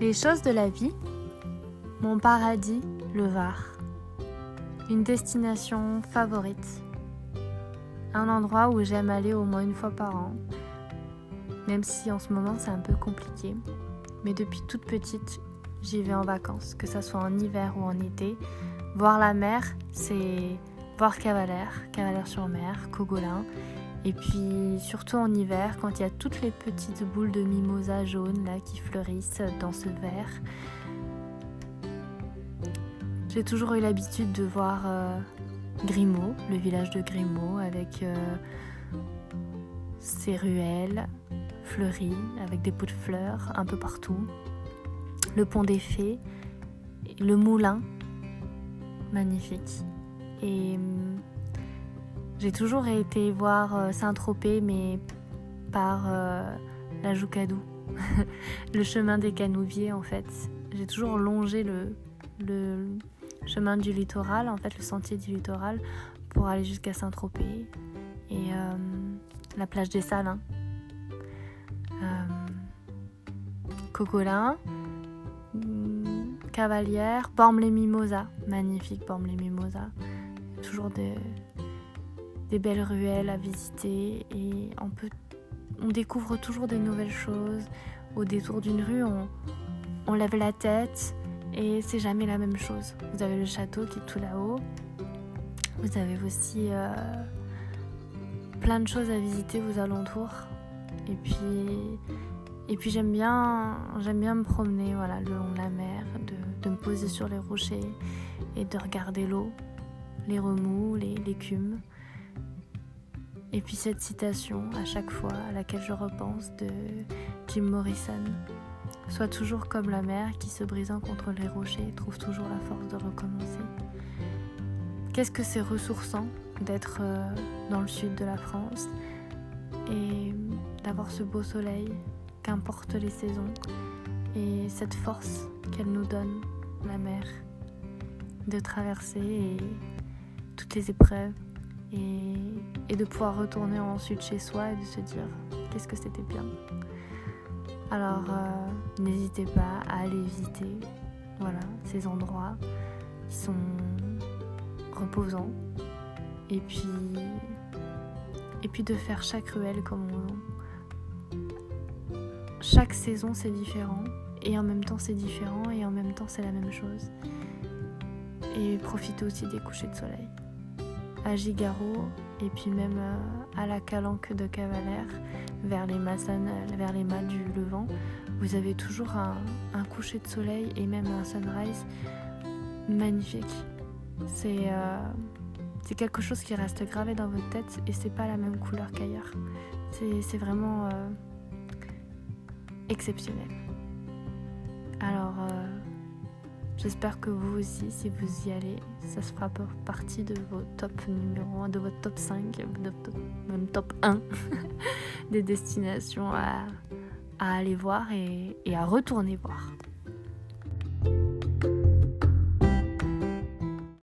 Les choses de la vie, mon paradis, le Var. Une destination favorite. Un endroit où j'aime aller au moins une fois par an. Même si en ce moment c'est un peu compliqué. Mais depuis toute petite, j'y vais en vacances. Que ça soit en hiver ou en été. Voir la mer, c'est voir Cavalère-sur-Mer, Cogolin. Et puis surtout en hiver, quand il y a toutes les petites boules de mimosa jaune là, qui fleurissent dans ce verre. J'ai toujours eu l'habitude de voir Grimaud, le village de Grimaud, avec ses ruelles fleuries, avec des pots de fleurs un peu partout. Le pont des Fées, le moulin, magnifique. Et j'ai toujours été voir Saint-Tropez, mais par la Joucadou, le chemin des Canouviers en fait. J'ai toujours longé le chemin du littoral, en fait le sentier du littoral, pour aller jusqu'à Saint-Tropez et la plage des Salins. Cogolin, Cavalière, Bormes-les-Mimosas, magnifique Bormes-les-Mimosas. Toujours des belles ruelles à visiter et on découvre toujours des nouvelles choses. Au détour d'une rue, on lève la tête et c'est jamais la même chose. Vous avez le château qui est tout là-haut. Vous avez aussi plein de choses à visiter aux alentours. Et puis j'aime bien me promener voilà, le long de la mer, de me poser sur les rochers et de regarder l'eau, les remous, l'écume. Et puis cette citation à chaque fois à laquelle je repense de Jim Morrison. Sois toujours comme la mer qui, se brisant contre les rochers, trouve toujours la force de recommencer. Qu'est-ce que c'est ressourçant d'être dans le sud de la France et d'avoir ce beau soleil, qu'importe les saisons, et cette force qu'elle nous donne, la mer, de traverser toutes les épreuves et de pouvoir retourner ensuite chez soi et de se dire qu'est-ce que c'était bien. Alors n'hésitez pas à aller visiter ces endroits qui sont reposants et puis de faire chaque ruelle comme chaque saison c'est différent et en même temps c'est différent et en même temps c'est la même chose. Et profitez aussi des couchers de soleil à Gigaro et puis même à la Calanque de Cavalère vers les mâts du Levant. Vous avez toujours un coucher de soleil et même un sunrise magnifique. C'est quelque chose qui reste gravé dans votre tête et c'est pas la même couleur qu'ailleurs. C'est vraiment exceptionnel. Alors j'espère que vous aussi, si vous y allez, ça se fera partie de vos top numéro 1, de votre top 5, même top 1 des destinations à aller voir et à retourner voir.